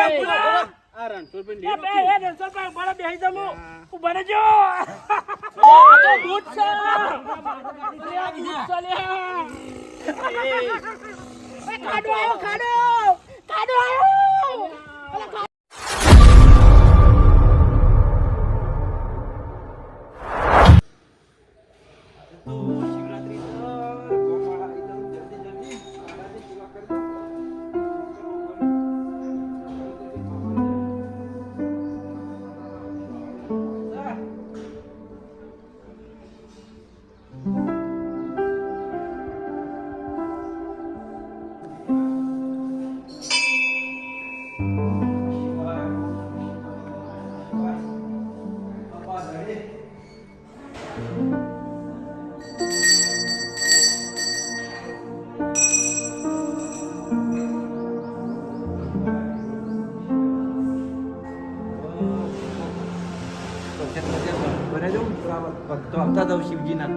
આ રણછોડભાઈ એ બે એ રણછોડભાઈ બડા બેહી જમો ઉભા રહેજો આ તો ભૂત છે આ ભૂત ચાલે એ ખાડો આયો ખાડો આયો ભક્તો આવતા હતા શિવજીના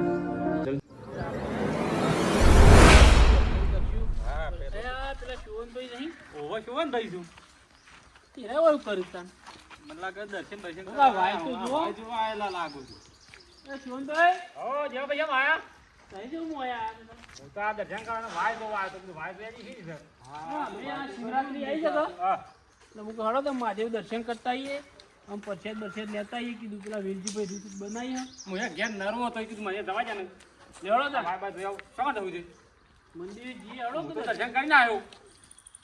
મહાદેવ દર્શન કરતા આવીએ આમ પરસેદ લેતા આવીએ કીધું પેલા વેલજીભાઈ રીત બનાવી હું ઘેર નરવો હતો કીધું મને જવા જાય ને લેવડો તા ભાઈ બાજુ શા જવું છે મંદિર જી હળો દર્શન કરીને આવ્યો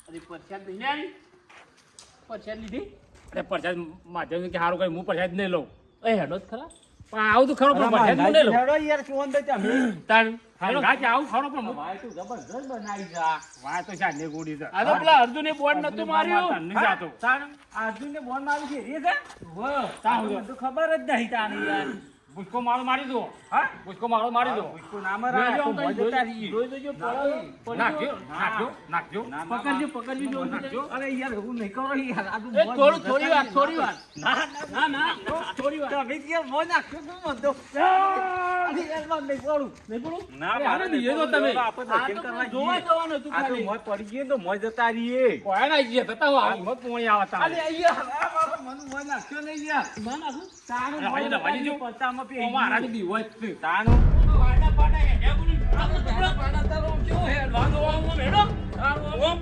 અરે પરસેદ નહીં આવી પરસેદ લીધી અરે પરસેદ મહાદેવ કે સારું કઈ હું પરસેદ નહીં લઉં એ હેડો જ ખરા પણ આવું તો ખરો પણ પરસેદ નહીં લઉં હેડો યાર કેવન દે તમે તાણ હાલો ગાજ આવું ખરો પણ ભાઈ તું જબરદસ્ત બનાવી જા વાય તો છે ને ગોડી છે આ તો પેલા અર્જુને બોર્ડ નતું માર્યું નહીં જાતો તાણ અર્જુને બોર્ડ મારી છે એ છે વો તાણ તો ખબર જ નહીં તાણી યાર બુસકો મારો મારી દો હા બુસકો મારો મારી દો બુસકો ના મારા તો મજતા રહી જોઈ જોજો નાખજો પકડજો જો નાખજો અરે યાર હું નહીં કરો યાર આ તું થોડી વાર ના થોડી વાર તમે કે મો નાખજો તું મતો અરે યાર નહીં પડું ના અરે દીએ તો તમે આપણે દર્શન કરવા જોવા જવાનું તું ખાલી મોય પડી ગયો તો મોય જતા રહીએ કોઈ ના ગયા જતા હો આવ મત પોણી આવતા અરે યાર આ બાબા મન મોય નાખજો નહીં યાર મન નાખું તારું મોય વાજી જો પચામાં પે મારા ની હોય છે તાનું પાડા હે બોલી આ પાડા તારો કેવો હે લાગો આવો મેડો તારો ઓમ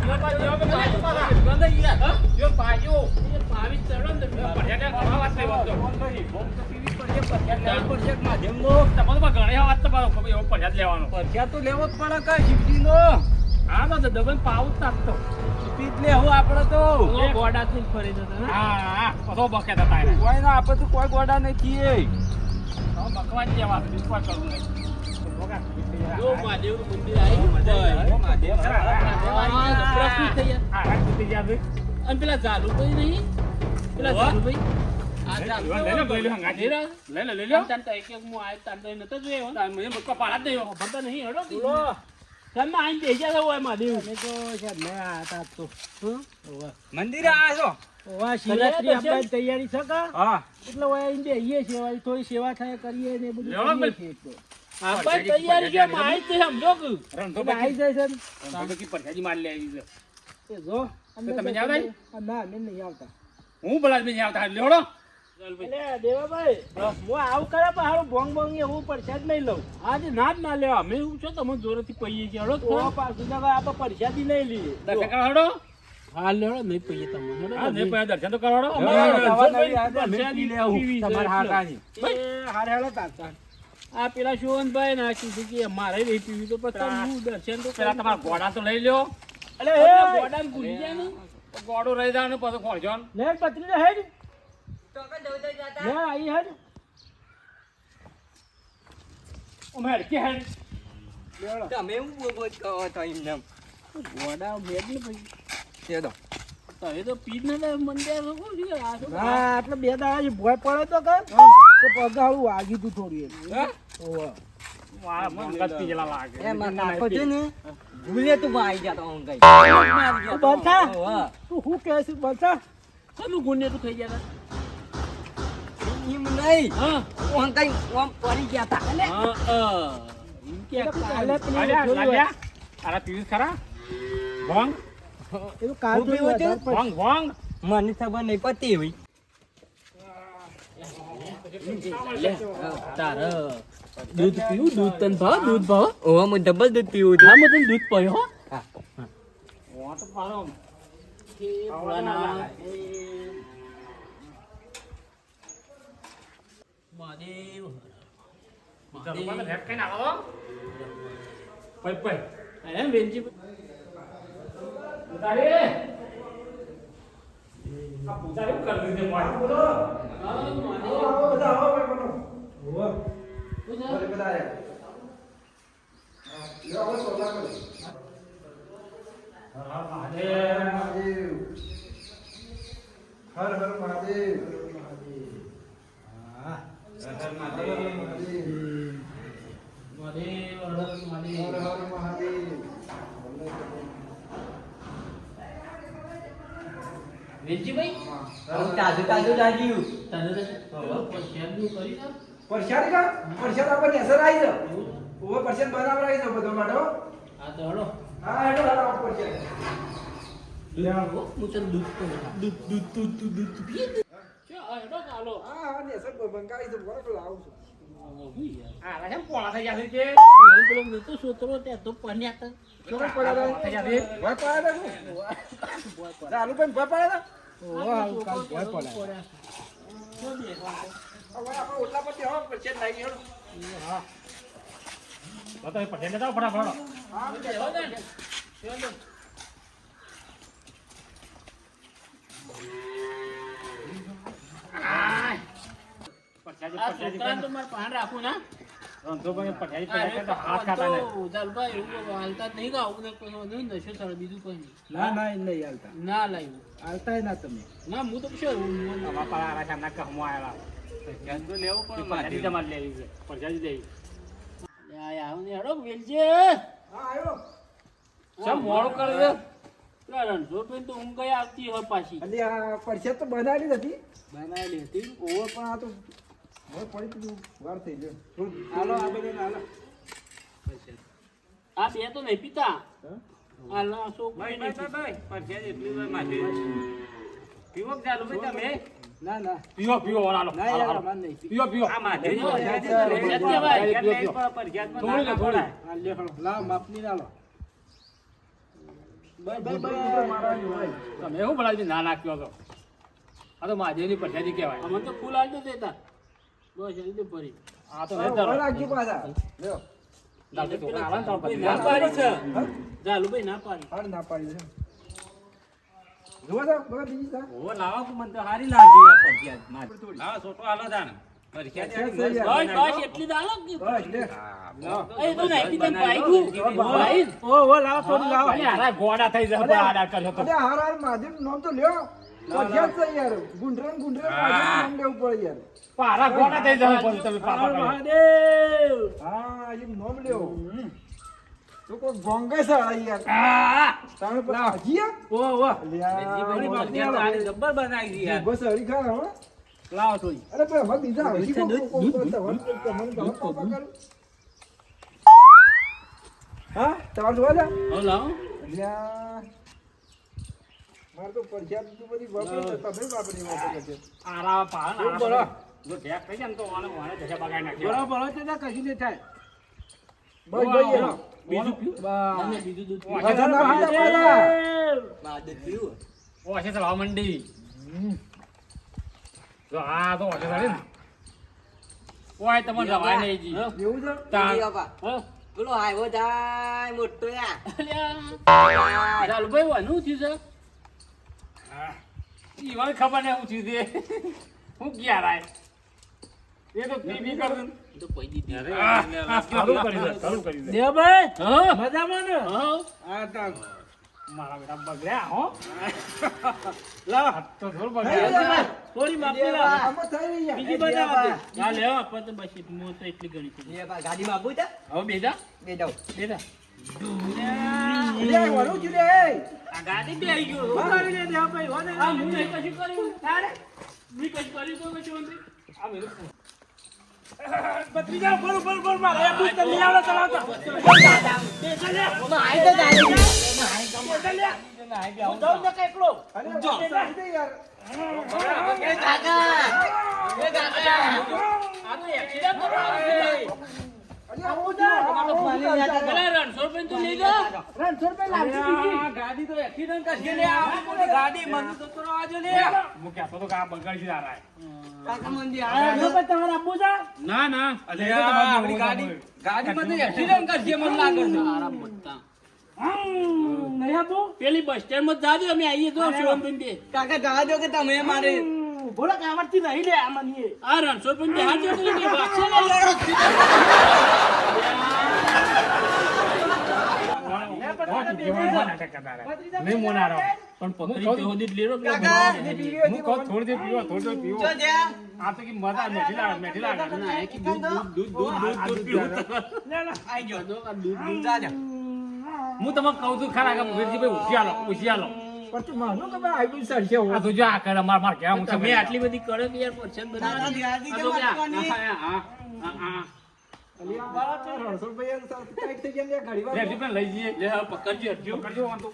યો પા જો કે પાડા ગંદા યાર યો પાજો એ પાવી ચડન તો પડ્યા કે વાત નહીં વાતો બોમ તો પીવી પડે પડ્યા પડ્યા માધ્યમ નો તમારો બા ગણે વાત તો પાડો એવો પડ્યા લેવાનો પડ્યા તો લેવો જ પડે કા શિવજી નો હા તો ડબલ પાઉ તાકતો પીત લે હું આપણે તો ગોડા થી ફરી જતો હા તો બકે તા તારે કોઈ ના આપણે તો કોઈ ગોડા નથી એ બકવાન જેવા વિશ્વાસ કરું નહીં જો મહાદેવ નું મંદિર આવી મહાદેવ પ્રકૃતિ થઈ ગયા આ થઈ ગયા અને પેલા જાલુ તો નહીં પેલા જાલુ ભાઈ આ જાલુ લે લે બોલ્યો હંગાજી લે લે તન તો એક એક મુ આય તન તો નતો જોયો મને બક્કા પાડા દેયો ખબર નહીં હેડો બોલો તમે આઈ બેજા હોય મહાદેવ મે તો છે મે આતા તો મંદિર આ છો ઓવા શિવરાત્રી આપણે તૈયારી છે કા હા એટલે ઓય ઇંદે આઈએ સેવા થોડી સેવા થાય કરીએ ને બધું કરીએ છે આપણે તૈયારી કે માઈ છે સમજો કે રણતો આઈ જાય છે રણતો કી પરસાજી માર લે આવી છે એ જો તમે જાવ નહીં ના મે નહીં આવતા હું ભલા મે નહીં આવતા લેવડો એટલે દેવાભાઈ હું આવું કરે પણ હારું બોંગ બોંગ હું પરસાદ નહીં લઉં આજે ના જ ના લેવા અમે હું છો તમે જોરથી પૈયે છે હડો તો પાછું આપણે પરસાદી નહીં લઈએ દર્શન કરો હા લેડો નહીં પૈયે તમે હા નહીં પૈયે દર્શન તો કરવાડો પરસાદી લેવું તમાર હારાની એ હાર હેડો તાતા આ પેલા શોવનભાઈ નાખી છે કે મારે રહી પીવી તો પછી હું દર્શન તો પેલા તમારા ગોડા તો લઈ લ્યો એટલે એ ગોડાને ભૂલી જાય ને ગોડો રહી જાય ને પછી ખોળજો લે પત્રી લે હેડ તો કે દઉ જાતા લે આઈ હેડ ઉમેર કે હેડ લેડો તમે હું બોલ કહો તો એમને ગોડા ભેડ ને ભાઈ તે દો તો એ તો પીજ ને મંદિર લોકો છે આ તો હા એટલે બે દાડા ભોય પડે તો કર તો પગાળું વાગી તું થોડી હે ઓવા વાહ મન ગતી જેલા લાગે એ માં નાખો છે ને ભૂલે તું આવી જાતો હું ગઈ બતા તું હું કહે છે બતા કનું ગુને તું થઈ ગયા ઈમ નહીં હા હું કઈ ઓમ પડી ગયા તા હા ઇમ કે કાલે પેલી અરે પીસ ખરા ભંગ એનું કાચું હું પીવું છું? વધારે પડે. વાંગ વાંગ મને ખબર નહીં પતી હોય તારે દૂધ પીવું દૂધ તને ભાવ દૂધ ભાવ ઓવા હું ડબલ દૂધ પીવું હા છું હું તને દૂધ પીયો હો હા. વાટ પાડો કે ભોળાનાથ મહાદેવ એમ વેલજી ઉતારે આ પૂજા એવું કરી દીધે મારું બોલો હર હર મહાદેવ મહાદેવ હર હર મહાદેવ વેલજીભાઈ તાજું તાજું લાગ્યું તને તો પરસેદનું કરી દે પરસાદ કા પરસાદ આપણને અસર આવી છે ઓવે પરસાદ બરાબર આવી છે બધો માટો આ તો હળો હા હેડો હેડો પરસાદ હું તને દૂધ દૂધ પીએ ચા હેડો ચાલો હા હા ને અસર બંગાળી છે બરાબર લાવું છું આ રાજા પોળા થઈ જશે કે પેલો તો સોતરો તે તો પન્યા તો ચોરો પડ્યા થઈ જશે ભય પડ્યા ચાલુ પણ ભય પડ્યા ઓહ કાલ ભય પડ્યા હવે આપણે ઓટલા પરથી હવે પરસાદ લાવી હેડો હા બતાય પટેલ ને જાવ ફટાફટ હા આ છોકરાને તો મારે પાન રાખું ના હાથ કાઢા એવું હાલતા જ નહીં ગાવું ને કોઈ વાંધો નહીં, નશો ચડે બીજું કોઈ નહીં ના ના એ નહીં હાલતા ના લાવ્યું હાલતા ના તમે ના હું તો શું લેવું પણ હેડો વેલજે હા આવ્યો ચમ મોડું કરી દે પેલા રણછોડભાઈ તો ઊંઘ કઈ આવતી હોય પાછી એટલે આ પરસાદ તો બનાવેલી જ હતી બનાવેલી હતી ઓવર પણ આ તો હવે પડી તું વાર થઈ ગયો હાલો આ બધા હાલો આ બે તો નહીં પીતા હા? આ ના છોકરી નહીં ના ના પીવો પીવો હાલો ના યાર અમાર નહીં પીવો પીવો થોડી લે લાવ માપની ના લો મારવાની હોય તમે એવું બોલાવી ના નાખ્યો તો આ તો મહાદેવની પ્રસાદી કહેવાય અમને તો ફૂલ આવતો દેતા બસ જલ્દી ભરી આ તો હવે રાખજો પાછા લ્યો ના પાડી છે જાલુભાઈ ના પાડી હાડ ના પાડી છે જોવા દો બગા બીજી સા બસ એટલી દાલો કે બસ લે એ તો નહીં પીતા પાઈ ભાઈ ઓ લાવ થોડી લાવ અરે ગોડા થઈ જશે આડા કર્યો તો અરે હાર હાર માધેવ નામ તો લ્યો ક્યાં છે યાર ગુંડરન માધેવ નામ લેવું પડે યાર પારા ગોડા થઈ જશે પણ તમે પાપા કરો મહાદેવ હા એ નામ લેવો તો કોઈ ગોંગા સાળા યાર તાણે પર હાજીયા ઓ લ્યા જબ્બર બનાવી દી બસ હરી ખા હો લાવો થોડી અરે પણ હવે બીજા હજી હા તમારે જોવા જા હો લાવો અલ્યા મારે તો પરસાદ તો બધી વાપરી તમે વાપરી વાપરી આરા પાન એવું બોલો. જો ઢેક થઈ જાય ને તો ઓને ઓને જશે બગાડી નાખી બરાબર છે ને કશું નહીં થાય બસ ભાઈ એનો બીજું પીવું બસ અને બીજું દૂધ વધારે ના પીતા પાછા. ઓ છે સવા મંડી જો આ તો ઓછે સારી ને ઓય તમને જવાય નહીં જી એવું છે તાણ પેલો આવ્યો જાય મોટો યા ચાલ ભાઈ વાનું થયું છે ઈ મને ખબર નહીં હું થયું છે હું ગયા રાય એ તો પીપી કર દઉં તો કોઈ દીધી ચાલુ કરી દે દેવભાઈ હા મજામાં ને હા આ તા મારા બેટા બગડ્યા હો લાવ તો થોડું બગડ્યા થોડી માપી લાવ આમાં થઈ રહી યાર બીજી બધા આ લેવા આપણે તો બસ મો તો એટલી ગણી છે ગાડીમાં આપું છે હવે બેજા બે જાઉં બેજા લે વળું છું લે આ ગાડી બે આવી ગયો હા લે દેવભાઈ હો ને આ હું કઈ કશું કર્યું તારે મી કઈ કર્યું તો કશું નથી આ મેરું પત્રીજા બોલ મારે એ પૂછ લઈ આવડે ચલાવતા આઈ તો જાય લે હું જાઉં ને એકલો. અરે બેસી દે યાર. એ કાકા આ તો એક્સિડન્ટ થયો. પેલા રણછોડભાઈ તું લઈ જા. આ ગાડી તો એક્સિડન્ટ કરશે લે. આ મોટી ગાડી મને તો તોરો આજો લે. હું કહેતો તો કે આ બગાડી આ રાય. કાકા મંદી આયા ના ના અલે આપણી ગાડીમાં તો એક્સિડન્ટ કરશે મને લાગે છે. આરામ બતા. પેલી બસ સ્ટેન્ડ માં જાજો અમે આવીએ તો શિવમબેન દે. કાકા જવા દો કે તમે મારે આ રણછોડભાઈ બિહાર જો તો કે વાક્ષે લે લડો. નહીં મોનારો પણ પકડી તો હોદી લેરો કે હું કહો થોડી દે પીવો જો જ્યાં આ તો કે મજા મેઠી લાગે ના એ કે દૂધ આઈ ગયો દૂધ જાજો હું તમને કહું છું ખરા કે મુખર્જીભાઈ ઉઠિયાલો પણ તું માનો કે ભાઈ આઈબી સરશે આ તો જો આ કરે માર કે હું તમે આટલી બધી કરે કે યાર પરસન કાકા બનાવી ગાડી કે મારવાની અલી આ બાળા તો રણછોડભાઈ યાર ટાઈટ થઈ ગયા ને ઘડી વાર રેડી પણ લઈ જઈએ લે પકડજો વાંધો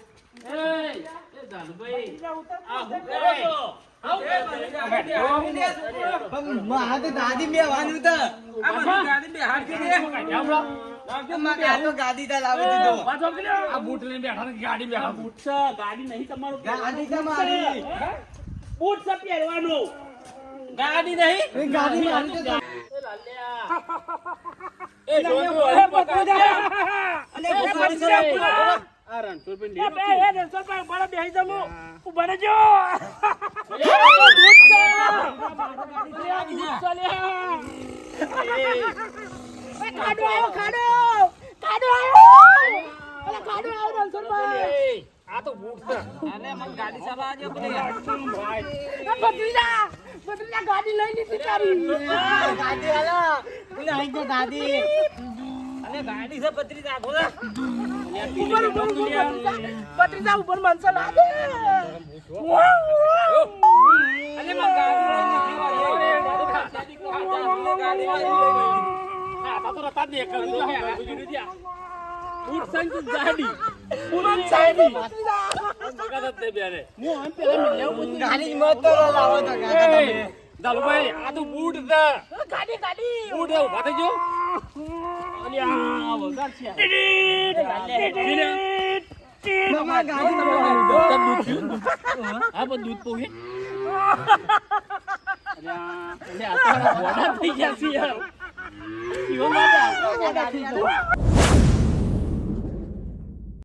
એ દાનુભાઈ આ હું કરો છો મારા તો દાદી બેવાનું તો ગાડી બે હાથ કે દે ગાડી તા લાવી દીધો આ બૂટ લઈને બેઠા ને ગાડી બેઠા બૂટ છે ગાડી નહીં તમારું ગાડી તો મારી બૂટ છે પહેરવાનો ગાડી નહીં ગાડી મારી તો એ જોજો અરે પકડ અને પોલીસ આ રણછોડભાઈ બડા બેહી જમો ઉભા રહેજો આ તો બૂટ છે અને મને ગાડી ચલાવજો પેલી ગાડી લઈ લીધી તારી ગાડી હાલો પેલી આઈ ગયો ગાડી અને ગાડી છે પત્રી રાખો પત્રીજા ઉપર મનસો ના દે અને મને ગાડી મત લાવો તો કાકા દાલુભાઈ આ તો બૂટ છે ગાડી ગાડી બૂટ ઉભા થઈ જો અને આ વગાડ છે મમ્મા ગાડી આ પણ દૂધ પોહે અરે આ તો બોડા થઈ ગયા છે યાર ઈવો માં ગાડી